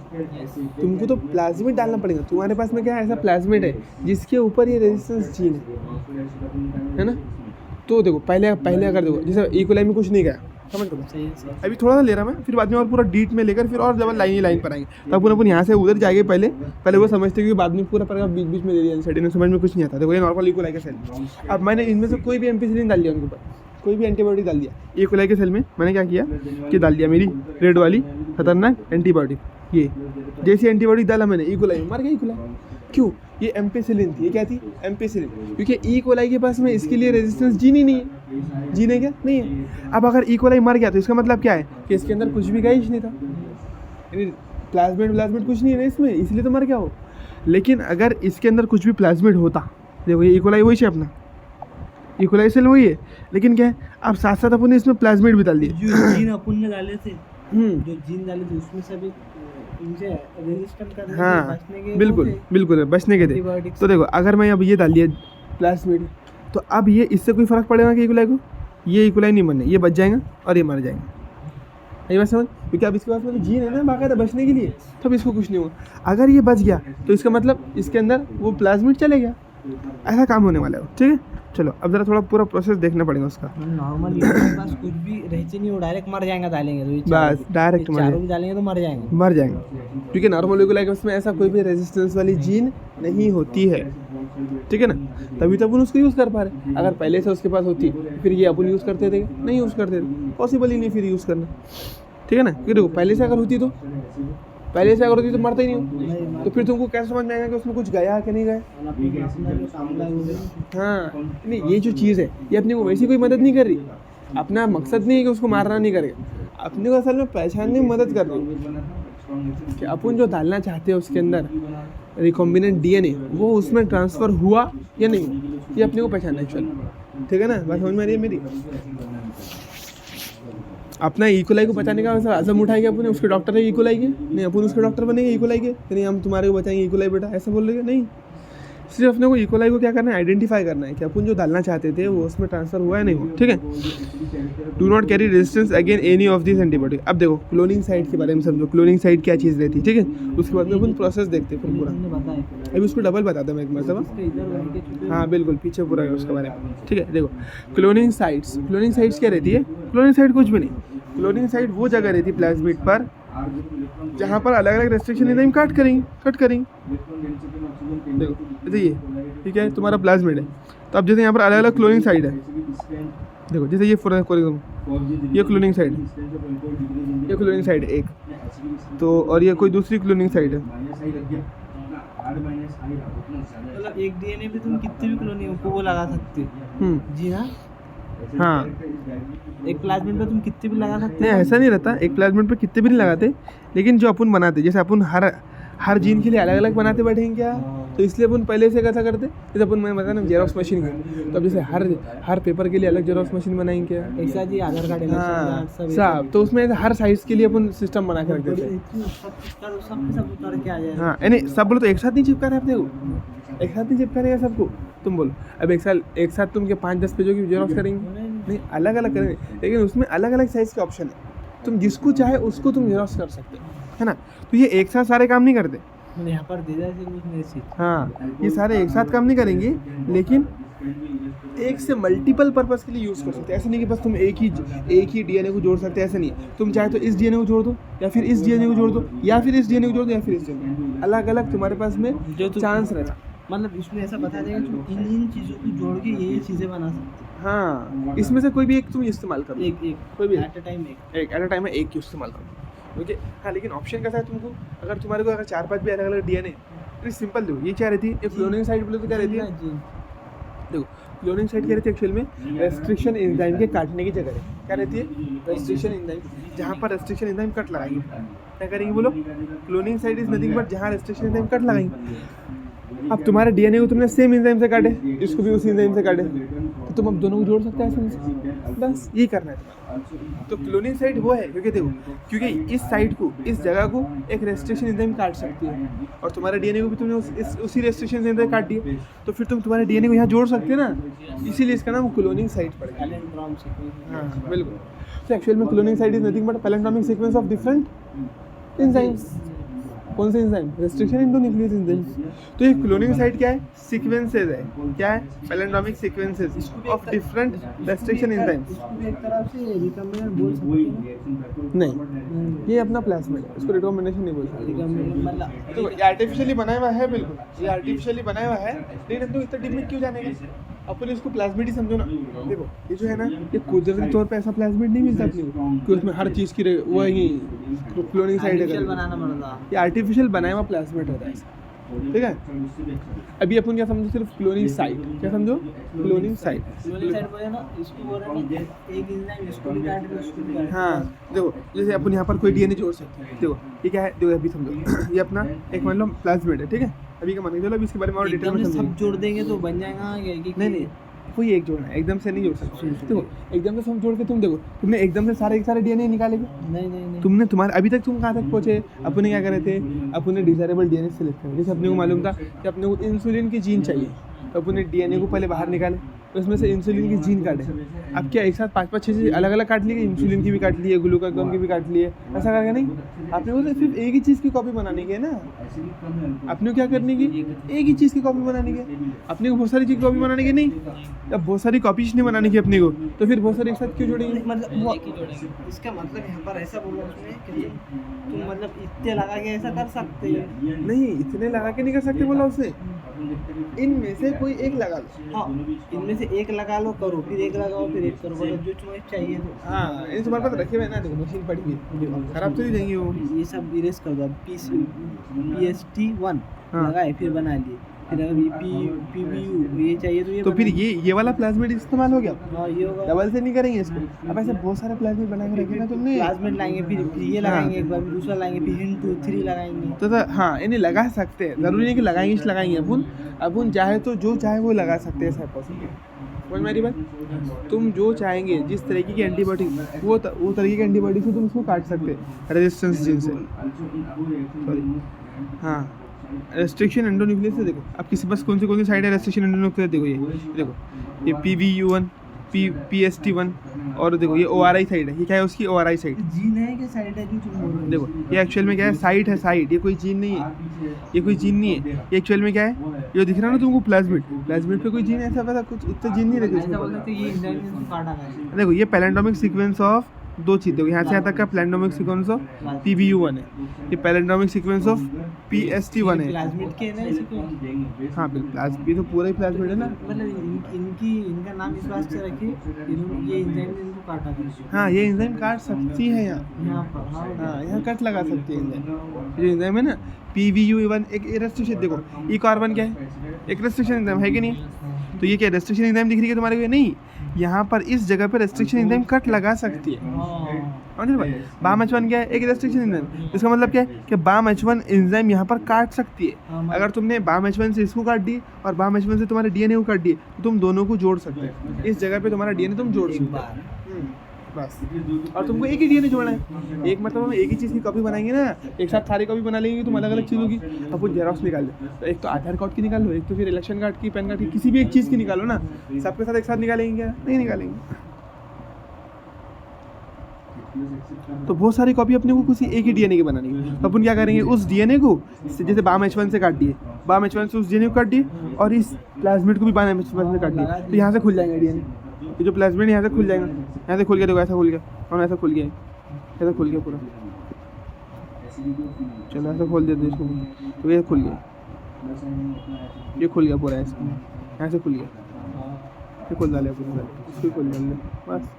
तुमको तो प्लाज्मिड डालना पड़ेगा। तुम्हारे पास में क्या है, ऐसा प्लाज्मिड है जिसके ऊपर ये रेजिस्टेंस जीन है ना? तो देखो पहले अगर देखो जैसे ई कोलाई में कुछ नहीं गया, समझ लो, अभी थोड़ा सा ले रहा मैं, फिर बाद में और पूरा डीट में लेकर फिर और जब लाइन पर आएंगे, तब अपन यहाँ से उधर जाएंगे। पहले वो समझते कि बाद में पूरा बीच में ले लिया, सेटिंग समझ में कुछ नहीं आता। देखो ये नॉर्मल ई कोलाई का सेल, अब मैंने इनमें से कोई भी एम्पीसिलिन डाल दिया, उनके ऊपर कोई भी एंटीबायोटिक डाल दिया, ई कोलाई के सेल में मैंने क्या किया कि डाल दिया मेरी रेड वाली खतरनाक एंटीबायोटिक, ये जैसी एंटीबायोटिक डाला मैंने ई कोलाई में, मर गई ई कोलाई। क्यों? ये एम्पीसिलिन थी, ये क्या थी, एम्पीसिलिन, क्योंकि ई कोलाई के पास में इसके लिए रेजिस्टेंस जीन ही नहीं है, जीन है क्या, नहीं है। अब अगर ई कोलाई मर गया तो इसका मतलब क्या है कि इसके अंदर कुछ भी गाइश नहीं था, यानी प्लाज्मिड कुछ नहीं है ना इसमें, इसलिए तो मर गया हो। लेकिन अगर इसके अंदर कुछ भी प्लाज्मिड होता, देखो ये ई कोलाई वही है अपना, ई कोलाई सेल वही है, लेकिन क्या है अब साथ साथ अपन ने इसमें प्लाज्मिड भी डाल दिए, जो जीन अपन ने डाले थे, उसमें से भी इनसे रेजिस्टेंट करने के, बचने के, बिल्कुल बचने के थे। तो देखो अगर मैं अब ये डाल दिया प्लाज्मिड, तो अब ये इससे कोई फर्क पड़ेगा कि ई कोलाई को, ये ई कोलाई नहीं मरने, ये बच जाएगा और ये मर जाएगा। ये बात समझ, क्योंकि अब इसके पास मतलब जीन है ना बाकायदा बचने के लिए, तब इसको कुछ नहीं होगा। अगर ये बच गया तो इसका मतलब इसके अंदर वो प्लाज्मिड चले गया, ऐसा काम होने वाला है, ठीक है? चलो अब ज़रा थोड़ा पूरा प्रोसेस देखना पड़ेगा उसका। नॉर्मल इनके पास कुछ भी रहते नहीं, वो डायरेक्ट मर जाएगा डालेंगे तो, ये बस डायरेक्ट चारों भी डालेंगे तो मर जाएंगे। मर जाएंगे, क्योंकि नॉर्मल यूकोलाइक उसमें ऐसा कोई भी रेजिस्टेंस वाली जीन नहीं होती है, ठीक है ना, तभी तो अपन उसको यूज़ कर पा रहे। अगर पहले से उसके पास होती फिर ये अपन यूज़ करते थे? नहीं यूज़ करते थे, पॉसिबल ही नहीं फिर यूज़ करना, ठीक है ना। क्योंकि देखो पहले से अगर होती तो मरता ही नहीं हो, तो फिर तुमको कैसे समझ में आएगा कि उसमें कुछ गया कि नहीं गया? हाँ नहीं, ये जो चीज़ है ये अपने को वैसी कोई मदद नहीं कर रही। अपना मकसद नहीं है कि उसको मारना नहीं करेगा, अपने को असल में पहचानने में मदद कर रही है कि अपन जो डालना चाहते हैं उसके अंदर रिकॉम्बिनेंट डीएनए वो उसमें ट्रांसफ़र हुआ या नहीं, ये अपने को पहचानना है। ठीक है ना, बात समझ में आ रही है मेरी? अपना इकोलाई को बचाने का वैसा आज़म उठाएंगे अपन, उसके डॉक्टर है इकोलाई के, नहीं अपन उसके डॉक्टर बनेंगे इकोलाई के, नहीं हम तुम्हारे को बचाएंगे इकोलाई बेटा, ऐसा बोल रहे नहीं। सिर्फ अपने को इकोलाई को क्या करना है, आइडेंटिफाई करना है कि अपन जो डालना चाहते थे वो उसमें ट्रांसफर हुआ है नहीं हुआ, ठीक है। Do not carry resistance again any of this antibody. अब देखो क्लोनिंग साइट के बारे में समझो, क्लोनिंग साइट क्या चीज़ रहती है, ठीक है। उसके बाद में अपन प्रोसेस देखते हैं फिर पूरा, अभी उसको डबल बताता मैं एक मरतबा। हाँ बिल्कुल, पीछे पूरा है उसके बारे में, ठीक है। देखो क्लोनिंग साइट्स क्या रहती है? क्लोनिंग साइट कुछ भी नहीं, क्लोनिंग साइट वो जगह रहती है प्लाज्मिड पर जहाँ पर अलग अलग रेस्ट्रिक्शन एंजाइम कट करेंगे। देखो जैसे ये ठीक है तुम्हारा प्लाज्मिड है, तो अब जैसे यहाँ पर अलग अलग क्लोनिंग साइट है, देखो जैसे ये ये क्लोनिंग साइट है, ये क्लोनिंग साइट है एक तो, और ये कोई दूसरी क्लोनिंग साइट है। मतलब एक डीएनए पे तुम कितने भी क्लोनिंग को वो लगा सकते हो। जी हाँ, एक प्लाज्मिड पे तुम कितने भी लगा सकते नहीं, ऐसा नहीं रहता, एक प्लाज्मिड पे कितने भी नहीं लगाते, लेकिन जो अपन बनाते जैसे अपन हर जीन के लिए अलग अलग बनाते बैठेंगे क्या, तो इसलिए अपन पहले से कैसा करते, जैसे अपन मैं बता ना जेरोक्स मशीन की, तो अब जैसे हर पेपर के लिए अलग जेरोक्स मशीन बनाएंगे क्या, ऐसा जी आधार कार्ड हाँ सब, तो उसमें हर साइज के लिए अपन सिस्टम बना के रख देते हैं। हाँ नहीं सब बोलो तो एक साथ नहीं चिपका रहे अपने को, एक साथ नहीं चिपका रहेगा सबको। तुम बोलो अब एक साथ तुम के 5-10 पेजों की जेरोक्स करेंगे? नहीं, अलग अलग करेंगे, लेकिन उसमें अलग अलग साइज़ के ऑप्शन है, तुम जिसको चाहे उसको तुम जेरोक्स कर सकते हो, है ना। तो ये एक साथ सारे काम नहीं करते, यहाँ पर दे दे। हाँ ये सारे एक साथ काम नहीं करेंगे, लेकिन एक से मल्टीपल पर्पस के लिए यूज़ कर सकते हैं। ऐसा नहीं कि बस तुम एक ही डीएनए को जोड़ सकते हैं, ऐसा नहीं। तुम चाहे तो इस डीएनए को जोड़ दो, या फिर इस डीएनए को जोड़ दो, या फिर इस डीएनए को जोड़ दो, या फिर इस डीएनए, अलग अलग तुम्हारे पास में जो चांस रहता। मतलब इसमें ऐसा बता देगा कि इन चीज़ों को जोड़ के ये चीज़ें बना सकते हैं। हाँ, इसमें से कोई भी एक तुम इस्तेमाल करो, एक कोई भी एट अ टाइम में एक इस्तेमाल करो, ओके। हाँ लेकिन ऑप्शन कैसा है तुमको, अगर तुम्हारे को अगर 4-5 भी अलग अलग डीएनए, तो सिंपल देखो ये क्या रहती है, ये क्लोनिंग साइट बोले तो क्या रहती है, देखो क्लोनिंग साइट क्या रहती है एक्चुअल में, रेस्ट्रिक्शन एंजाइम के काटने की जगह है। क्या रहती है? रेस्ट्रिक्शन एंजाइम, जहाँ पर रेस्ट्रिक्शन एंजाइम कट लगाएंगे, क्या करेंगे बोलो? Cloning site is nothing but जहाँ रेस्ट्रिक्शन एंजाइम कट लगाएंगे। अब तुम्हारे डीएनए को तुमने सेम एंजाइम से काटे, इसको भी उसी एंजाइम से काटे, तो तुम अब दोनों को जोड़ सकते हैं, बस यही करना है तुम्हारा। तो क्लोनिंग साइट वो है, क्योंकि इस साइट को, इस जगह को एक रेस्ट्रिक्शन एंजाइम काट सकती है, और तुम्हारे डीएनए को भी तुमने उसी रेस्ट्रिक्शन एंजाइम काट दिए, तो फिर तुम तुम्हारे डीएनए को यहाँ जोड़ सकते हैं ना, इसीलिए इसका नाम क्लोनिंग साइट पड़ेगा। हाँ बिल्कुल। तो एक्चुअल में cloning site is nothing but palindromic sequence of different enzymes. कौन से एंजाइम? Restriction endonuclease enzymes. तो ये क्लोनिंग साइट क्या है? सीक्वेंसेस है, क्या है? Palindromic sequences of different restriction enzymes. एक तरह से रिकॉम्बिनेंट बोल सकते हैं? नहीं, ये अपना प्लाज्मिड है, इसको रिकॉम्बिनेशन नहीं बोल सकते। तो ये आर्टिफिशियली बनाया हुआ है, बिल्कुल ये आर्टिफिशियली बनाया हुआ है, लेकिन हम तो इतना डीप में क्यों जानेंगे, अपन इसको प्लाज्मिड ही समझो ना। देखो ये जो है ना, ये कुदरती तौर पे ऐसा प्लाज्मिड नहीं मिलता अपने को कि उसमें हर चीज़ की वो है क्लोनिंग साइट है, बनाना पड़ता, ये आर्टिफिशियल बनाया हुआ प्लाज्मिड होता है, ठीक है। अभी अपन क्या समझो, सिर्फ क्लोनिंग साइट, क्या समझो? क्लोनिंग साइट बोले ना, इसको बोल रहे हैं एक एंजाइम इसको भी काट दो, उसको भी काट दो। हाँ देखो जैसे अपन यहाँ पर कोई डीएनए जोड़ सकते हैं, देखो ये क्या है, देखो अभी समझो ये अपना एक मान लो प्लाज्मिड है, ठीक है। अभी क्या मान के चलो, अभी इसके बारे में और डिटेल में सब जोड़ देंगे तो बन जाएगा। नहीं कोई एक जोड़ना है, एकदम से नहीं जोड़ सकते। देखो एकदम से सब जोड़ के तुम देखो, तुमने एकदम से सारे डीएनए निकालेंगे? नहीं। तुमने तुम्हारे अभी तक तुम कहाँ तक पहुँचे? अपने क्या करे थे, अपने डिजायरेबल डीएनए सेलेक्ट करे। जैसे अपने को मालूम था कि अपने को इंसुलिन की जीन चाहिए, तो अपने डीएनए को पहले बाहर निकाले, उसमें से इंसुलिन की जीन काटे। अब क्या एक साथ 5-5 6 अलग अलग काट लिए, इंसुलिन की भी काट लिए, ग्लूकागॉन की भी काट लिए, ऐसा करके नहीं। आपने वो तो सिर्फ एक ही चीज़ की कॉपी बनाने की है ना, आपने क्या करने की, एक ही चीज़ की कॉपी बनाने की। अपने को बहुत सारी चीज़ की कॉपी बनाने की नहीं, जब बहुत सारी कॉपीज नहीं बनाने की अपने को, तो फिर बहुत सारी एक साथ क्यों जोड़ेंगे। मतलब इसका मतलब यहाँ पर ऐसा बोला उसने कि तुम मतलब इतने लगा के ऐसा कर सकते हो। नहीं, इतने लगा के नहीं कर सकते बोला उसने, इनमें से कोई एक लगा लो। हाँ, इनमें से एक लगा लो, करो, फिर एक लगाओ, फिर एक करो, मतलब जो तुम्हें चाहिए। तो हाँ, ये तुम्हारे पास रखे हुए हैं ना, देखो मशीन पड़ी हुई, खराब तो नहीं देंगे वो। ये सब इरेज कर दो। PST1 हाँ। लगाए, फिर बना लिए, फिर अगर PBU ये चाहिए तो ये तो फिर बना ये वाला प्लाज्मिड इस्तेमाल हो गया। लिए। हाँ, ये होगा। डबल से नहीं करेंगे इसको। अब ऐसे बहुत सारे प्लाज्मिड बना के रखे ना तुमने, क्लासमेट लाएंगे, फिर ये लगाएंगे, एक बार दूसरा लाएंगे, फिर हिंट 2 3 लगाएंगे। तो हाँ, इन्हें लगा सकते हैं, जरूरी नहीं कि लगाएंगे इस लगाएंगे। अपन चाहे तो जो चाहे वो लगा सकते हैं, ऐसा पॉसिबल। समझ मेरी बात, तुम जो चाहेंगे जिस तरीके की एंटीबायोटिक वो तरीके की एंटीबायोटिक से तुम उसको काट सकते हैं रेजिस्टेंस जीन से। सॉरी, हाँ, रेस्ट्रिक्शन एंडोन्यूक्लियस से देखो, अब किसी पास कौन सी साइड है रेस्ट्रिक्शन एंडोन्यूक्लियस, देखो ये देखो, ये PVU1 PST1 और देखो ये ORI साइड है। ये क्या है उसकी, ORI साइड जीन है कि साइड है जो तुम बोल रहे हो? देखो, ये एक्चुअल में क्या है, साइट है, साइट। ये कोई जीन नहीं है, ये कोई जीन नहीं है। ये एक्चुअल में क्या है, ये दिख रहा है ना तुमको, प्लाज्मिड पे कोई जीन ऐसा वैसा कुछ इतना जीन नहीं रखे उसमें। देखो ये पैलेंडोमिक सीक्वेंस ऑफ 2 चीज़, देखो यहाँ से यहाँ तक का पैलेंडोमिक सीक्वेंस ऑफ PVU1 है, ये पैलेंडोमिक सीक्वेंस ऑफ PST1 है। प्लाज्मिड के ना इसको। हाँ बिल्कुल, प्लाज्मिड तो पूरा ही प्लाज्मिड है ना। मतलब इनका नाम इस बात से रखिए, ये एंजाइम इनको काटा करते हाँ, ये एंजाइम काट सकती है यहाँ पर। हाँ, यहाँ कट लगा सकती है एंजाइम। जो एंजाइम है ना PVU1, एक रेस्ट्रिक्शन, देखो ई कार्बन क्या है, एक रेस्ट्रिक्शन एंजाइम है कि नहीं। तो ये क्या रेस्ट्रिक्शन एंजाइम दिख रही है तुम्हारे को, नहीं, यहाँ पर इस जगह पर रेस्ट्रिक्शन एंजाइम कट लगा सकती है। समझ भाई, BAM-H1 क्या है, एक रेस्ट्रिक्शन एंजाइम। इसका मतलब क्या है कि BAM-H1 एंजाइम यहाँ पर काट सकती है। अगर तुमने BAM-H1 से इसको काट दी और BAM-H1 से तुम्हारे DNA को काट दिए, तो तुम दोनों को जोड़ सकते हो। इस जगह पे तुम्हारा DNA तुम जोड़ सकते हो बस। और तुमको एक ही DNA जोड़ना है। एक मतलब हम एक ही चीज़ की कॉपी बनाएंगे ना, एक साथ सारी कॉपी बना लेंगे, तुम अलग अलग चीज़ों की। अब वो जेरॉक्स निकाल लो, तो एक तो आधार कार्ड की निकाल लो, एक तो फिर इलेक्शन कार्ड की, पैन कार्ड की, किसी भी एक चीज़ की निकालो ना। सबके साथ एक साथ निकालेंगे क्या, नहीं निकालेंगे। तो बहुत सारी कॉपी अपने को किसी एक ही DNA की बनानी है। तो अपन क्या करेंगे, उस DNA को जैसे BAM-H1 से काट दिए, BAM-H1 से उस DNA को काट दिए, और इस प्लाज्मिड को भी BAM-H1 से काट दिए, तो यहाँ से खुल जाएंगे DNA। ये जो प्लाज्मिड यहाँ से खुल जाएगा, यहाँ से खुल गया, देखो ऐसा खुल गया, और ऐसा खुल गया, ऐसा खुल गया पूरा। चलो ऐसा खोल देते इसको, तो ये खुल गया, ये खुल गया पूरा, ऐसा यहाँ से खुल गया, ये खोल डाले पूरा, इसको खोल डाले बस,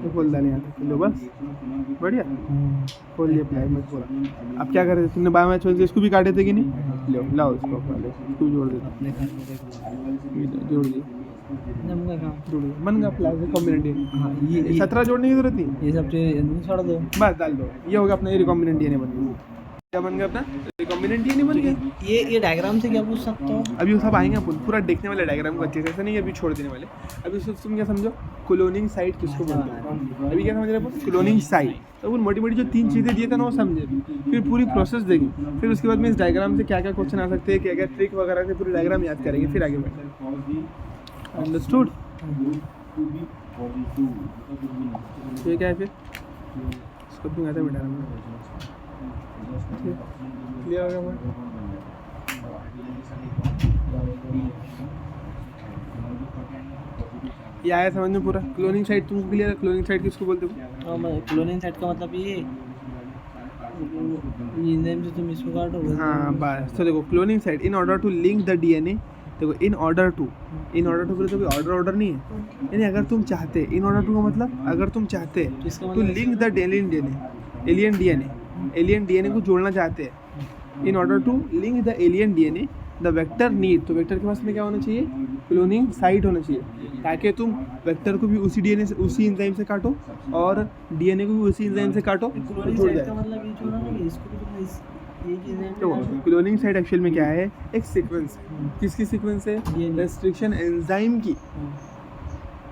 ये खोल डाले यहाँ से, लो बस, बढ़िया खोल दिया प्लाज्मिड पूरा। अब क्या करे, तुमने BAM-H1 से इसको भी काटे थे कि नहीं, लो लाओ इसको जोड़ देते, जोड़ दिए, बन गया प्लाज्मिड कॉम्बिनेंट। ये 17 जोड़ने की जरूरत नहीं, ये सब छोड़ दो, बस डाल दो, ये हो गया अपना रिकॉम्बिनेंट DNA बन गया। क्या बन गया अपना रिकॉम्बिनेंट DNA बन गया। ये डायग्राम से क्या पूछ सकते हो? अभी वो सब आएंगे अपन पूरा देखने वाले डायग्राम को अच्छे से, ऐसा नहीं है अभी छोड़ देने वाले। अभी सिर्फ तुम क्या समझो, क्लोनिंग साइट किसको बोलते हैं, अभी क्या समझ रहे अपन, क्लोनिंग साइट। तो उन मोटी मोटी जो 3 चीज़ें दिए थे ना वो समझे, फिर पूरी प्रोसेस देंगे, फिर उसके बाद में इस डायग्राम से क्या क्या क्वेश्चन आ सकते हैं, क्या क्या ट्रिक वगैरह से पूरी डायग्राम याद करेंगे, फिर आगे बढ़ेंगे। अंडरस्टूड। ये क्या है फिर, इसको क्यों आता है बेटा, क्लियर हो गया। ये आया समझ में पूरा, क्लोनिंग साइट तुमको क्लियर है, क्लोनिंग साइट किसको बोलते हो? क्लोनिंग साइट का मतलब ये एंजाइम से तुम इसको काटो। हाँ बस, तो देखो cloning site in order to link the DNA, देखो इन ऑर्डर टू बोले तो कोई ऑर्डर नहीं है, यानी अगर तुम चाहते, इन ऑर्डर टू का मतलब अगर तुम चाहते तो लिंक द एलियन DNA को जोड़ना चाहते हैं, in order to link the alien DNA the vector need, तो वेक्टर के पास में क्या होना चाहिए, क्लोनिंग साइट होना चाहिए, ताकि तुम वेक्टर को भी उसी DNA से, उसी एंजाइम से काटो, और DNA को भी उसी एंजाइम से काटो, तो जुड़ जाए। तो क्लोनिंग साइट एक्चुअल में क्या है, एक सीक्वेंस है। किसकी सीक्वेंस है, रेस्ट्रिक्शन एंजाइम की।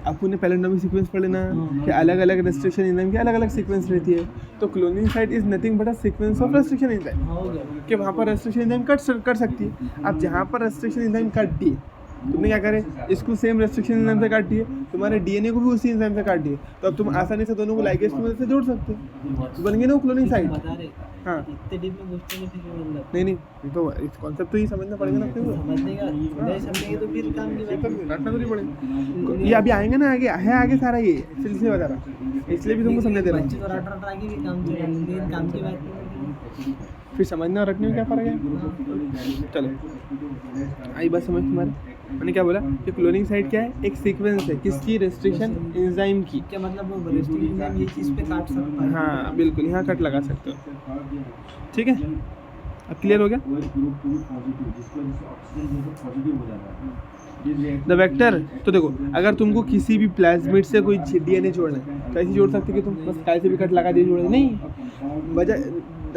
आपको ने पैलेंडोमिक सीक्वेंस पढ़ लेना कि अलग अलग रेस्ट्रिक्शन एंजाइम की अलग अलग सीक्वेंस रहती है। तो cloning site is nothing but a sequence of restriction enzyme, कि वहाँ पर रेस्ट्रिक्शन एंजाइम कट सकती है। अब जहाँ पर रेस्ट्रिक्शन एंजाइम कट दिए, तुमने क्या करे, इसको सेम रेस्ट्रिक्शन एंजाइम से काट दिए, तुम्हारे डीएनए को भी उसी एंजाइम से काट दिए, तो अब तुम आसानी से दोनों को लाइगेज की मदद से जोड़ सकते हो, तो बन गए ना वो क्लोनिंग साइट। हाँ इतने डीप में घुसते नहीं फिर मतलब नहीं तो इस कॉन्सेप्ट तो ही समझना पड़ेगा ना अपने को, समझने का नहीं समझेंगे तो फिर काम की बात रटना तो नहीं पड़ेगा। ये अभी आएंगे ना, आगे है आगे सारा ये सिलसिले बता रहा, इसलिए भी तुमको समझा दे रहा बच्चे हूँ। तो रट आगे भी काम चला लेकिन काम की बात नहीं फिर समझना और रटने में क्या फ़र्क है। चलो आई बात समझ तुम्हारी, मैंने क्या बोला कि क्लोनिंग साइट क्या है, एक सीक्वेंस है किसकी, रेस्ट्रिक्शन एंजाइम की। क्या मतलब वो रेस्ट्रिक्शन एंजाइम ये चीज़ पे काट सकता है। हाँ बिल्कुल, यहाँ कट लगा सकते हो, ठीक है। अब क्लियर हो गया। द वेक्टर, तो देखो अगर तुमको किसी भी प्लाज्मिड से कोई डीएनए जोड़ना है तो ऐसे जोड़ सकते कि तुम बस काय से भी कट लगा दिए जोड़े, नहीं वजह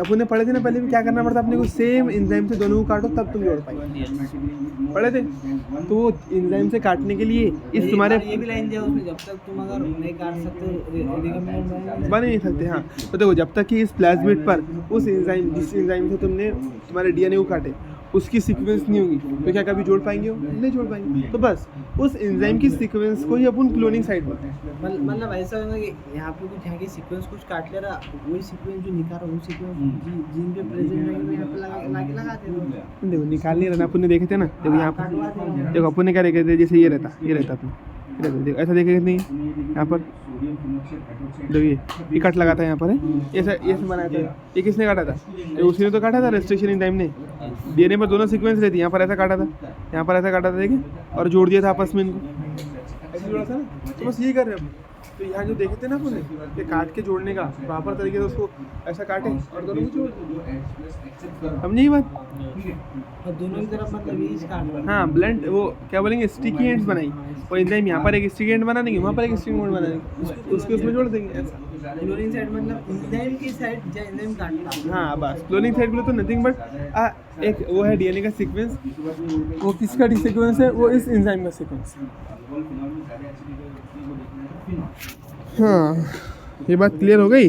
अपन ने पढ़े थे ना पहले भी, क्या करना पड़ता अपने को, सेम एंजाइम से दोनों को काटो तब तुम जोड़ पाएंगे, पढ़े थे। तो वो एंजाइम से काटने के लिए इस तुम्हारे ये भी लाइन दिया उसमें, जब तक तुम अगर नहीं काट सकते बन नहीं सकते। हाँ तो देखो जब तक कि इस प्लाज्मिड पर उस एंजाइम जिस एंजाइम से तुमने तुम्हारे डीएनए को काटे उसकी सीक्वेंस नहीं होगी तो क्या कभी जोड़ पाएंगे हो, नहीं जोड़ पाएंगे। तो बस उस एंजाइम की सीक्वेंस को ही अपन क्लोनिंग साइट बोलते हैं। मतलब ऐसा होगा कि यहाँ पे कुछ यहाँ की सीक्वेंस कुछ काट ले रहा, वही सीक्वेंस जो निकाल रहा वो सीक्वेंस जीन पे प्रेजेंट रहेगा यहाँ पे लगा देते। देखो निकाल नहीं रहना, अपन ने देखे थे ना, देखो यहाँ पर देखो अपन ने क्या देखे थे, जैसे ये रहता अपने देखो ऐसा देखे नहीं यहाँ पर, देखिए ये कट लगा था यहाँ पर है, ये बनाया था, ये किसने काटा था, ये उसी ने तो काटा था, रेस्ट्रिक्शन एंजाइम ने। डीएनए पर दोनों सीक्वेंस रहती है, यहाँ पर ऐसा काटा था, यहाँ पर ऐसा काटा था, देखिए, और जोड़ दिया था आपस में इनको, ऐसे जोड़ा था ना। तो बस ये कर रहे हैं हम। तो यहाँ जो देखे थे ना अपन ये काट के जोड़ने का प्रॉपर तरीके से, उसको ऐसा काटे और दोनों को जोड़, समझे ये बात। और दोनों की तरफ मतलब ये काट, हाँ ब्लेंड, वो क्या बोलेंगे, स्टिकी एंड्स बनाई, वो एंजाइम यहाँ पर एक स्टिकी एंड बना देंगे, वहाँ पर एक स्टिकी एंड बना देंगे, उसके उसमें जोड़ देंगे ऐसा। क्लोनिंग साइड मतलब एंजाइम की साइड जो एंजाइम काटता। हाँ बस क्लोनिंग साइड बोले तो नथिंग बट एक वो है डीएनए का सीक्वेंस, वो किसका सीक्वेंस है, वो इस एंजाइम का सीक्वेंस। हाँ ये बात क्लियर हो गई।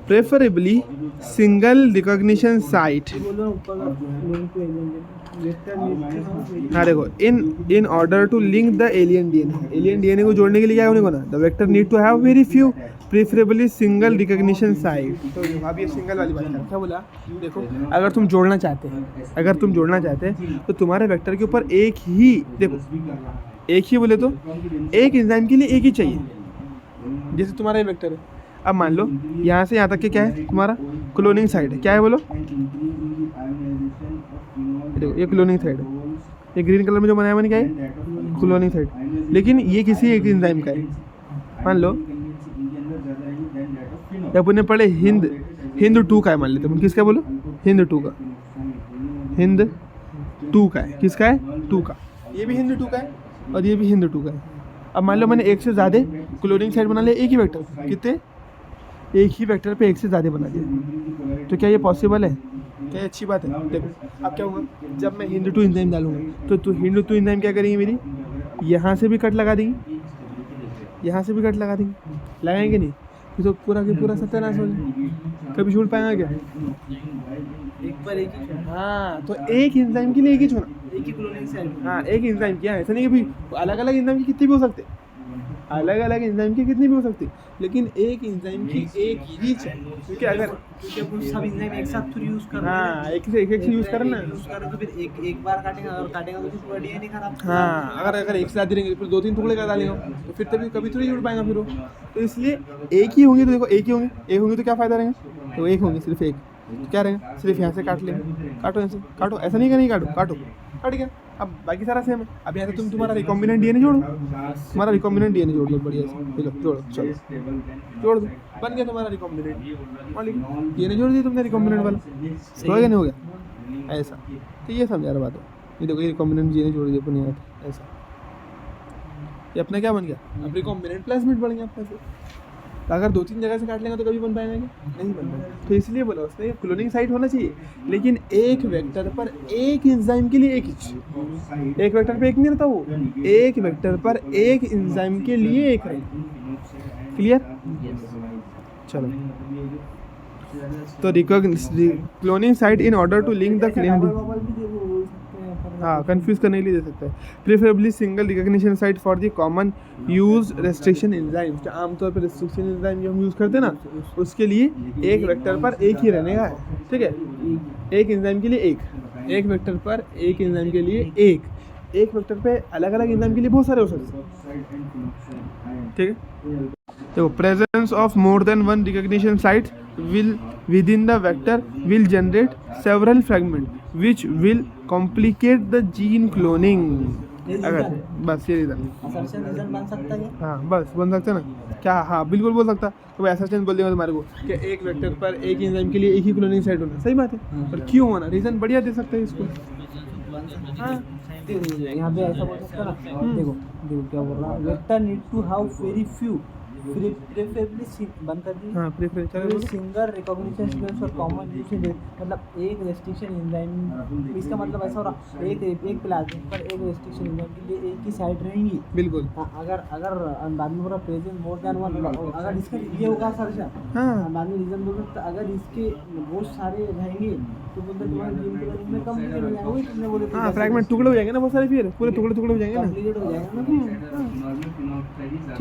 प्रेफरेबली सिंगल रिकॉग्निशन साइट, हाँ देखो in order to link the alien DNA को जोड़ने के लिए क्या होने को ना, the vector need to have very few preferably single recognition site. तो अभी ये सिंगल वाली बात है, क्या बोला, देखो अगर तुम जोड़ना चाहते हैं तो तुम्हारे वेक्टर के ऊपर एक ही, देखो एक ही बोले तो एक एंजाइम के लिए एक ही चाहिए, जैसे तुम्हारा ये वेक्टर है। अब मान लो यहाँ से यहाँ तक के क्या है तुम्हारा क्लोनिंग साइड है, क्या है बोलो, देखो ये क्लोनिंग साइड है, ये ग्रीन कलर में जो बनाया मैंने क्या है, क्लोनिंग साइड, लेकिन ये किसी एक एंजाइम का है। मान लो जब उन्हें पढ़े हिंद 2 का है, मान लेते हैं किसका बोलो, हिंद 2 का है, किसका है, 2 का, ये भी हिंद 2 का है और ये भी हिंद 2 का है। अब मान लो मैंने एक से ज़्यादा क्लोनिंग साइड बना लिया, एक ही वेक्टर, कितने, एक ही वेक्टर पे एक से ज़्यादा बना दिया, तो क्या ये पॉसिबल है, क्या अच्छी बात है। देखो अब क्या होगा, जब मैं हिंद 2 एंजाइम डालूंगा तो हिंद 2 एंजाइम क्या करेंगे, मेरी यहाँ से भी कट लगा देंगी, यहाँ से भी कट लगा देंगे, लगाएंगे नहीं तो पूरा के पूरा सत्यानाश हो जाए, कभी छूट पाएगा क्या, एक पर एक ही। हाँ तो एक एंजाइम के लिए एक ही छोड़ा, एक ही क्लोनिंग साइड। हाँ एक एंजाइम की, ऐसा नहीं कि भाई अलग अलग एंजाइम की कितनी भी हो सकते, अलग अलग एंजाइम की कितनी भी हो सकती, लेकिन एक एंजाइम की एक ही चाहिए, क्योंकि अगर सब एंजाइम एक साथ थ्रू यूज कर, हाँ एक से यूज़ करना, तो फिर एक बार काटेगा और काटेगा तो फिर पूरा डीएनए खराब। हाँ अगर एक साथ देंगे फिर 2-3 टुकड़े कर डालेंगे तो फिर तभी कभी थोड़ी जुड़ पाएगा फिर वो, तो इसलिए एक ही होंगे, तो देखो एक ही होंगे तो क्या फ़ायदा रहेगा, तो एक होंगे सिर्फ एक, तो क्या रहेगा, सिर्फ यहाँ से काट लेंगे, काटो ऐसे काटो, ऐसा नहीं कि नहीं काटो कट गया। अब बाकी सारा सेम है। अब यहाँ से तुम्हारा रिकॉम्बिनेंट डीएनए जोड़ो, तुम्हारा रिकॉम्बिनेंट डीएनए जोड़ दो बढ़िया से, जोड़ो चलो जोड़ दो, बन गया तुम्हारा रिकॉम्बिनेंट डीएनए जोड़ दिया तुमने रिकॉम्बिनेंट वाला, हो गया नहीं हो गया ऐसा। तो ये समझा रहा बात है, ये देखो ये रिकॉम्बिनेंट डीएनए जोड़ दिया अपने यहाँ ऐसा, ये अपना क्या बन गया, अब रिकॉम्बिनेंट प्लाज्मिड बन गया अपने से। तो अगर 2-3 जगह से काट लेंगे तो कभी बन पाएगा क्या, नहीं बन पाएगा। तो इसलिए बोला उसने क्लोनिंग साइट होना चाहिए, लेकिन एक वेक्टर पर एक एंजाइम के लिए एक ही, एक वेक्टर पे एक नहीं रहता, वो एक वेक्टर पर एक एंजाइम के लिए एक रहता। क्लियर, चलो। तो cloning site in order to link the हाँ कंफ्यूज करने के लिए दे सकता है। Preferably single recognition site for the common use restriction enzyme, जो आमतौर पर रेस्ट्रिक्शन एंजाइम जो हम यूज़ करते हैं ना, उसके लिए एक वेक्टर पर एक ही रहने का है, ठीक है। एक एंजाइम के लिए एक वेक्टर पर एक एंजाइम के लिए एक वेक्टर पे अलग अलग एंजाइम के लिए बहुत सारे हो सकते हैं, ठीक है। देखो presence of more than one recognition site will within the vector will generate several fragments which will complicate the gene cloning। अगर बस ये रीज़न बन सकता है। हाँ बस बन सकता है ना क्या, हाँ बिल्कुल बोल सकता। तो ऐसा चेंज बोल देगा तुम्हारे को कि एक वेक्टर पर एक एंजाइम के लिए एक ही क्लोनिंग साइट होना, सही बात है, पर क्यों होना, रीज़न बढ़िया दे सकते हैं इसको। हाँ यहाँ पे ऐसा बोल सकता ना, देखो देखो क्या बोल रहा है, vector need to have very few preferably बंद कर दी, हाँ प्रेफरेंस सिंगल रिकॉग्निशन सीक्वेंस और कॉमन मतलब एक रेस्ट्रिक्शन एंजाइम, इसका मतलब ऐसा हो रहा एक प्लाज्मिड पर एक रेस्ट्रिक्शन एंजाइम के लिए एक ही साइट रहेंगी, बिल्कुल। हाँ, अगर बाद में पूरा प्रेजेंट मोर देन वन, अगर इसका ये होगा सर हाँ बाद में रीजन बोल सकता, अगर इसके बहुत सारे रहेंगे तो बोलते तुम्हारे जीन के बारे में कम हो जाएगा, वही तुमने बोले हाँ फ्रैगमेंट टुकड़े हो जाएंगे ना बहुत सारे, फिर पूरे टुकड़े हो जाएंगे ना, कंप्लीट हो जाएगा ना।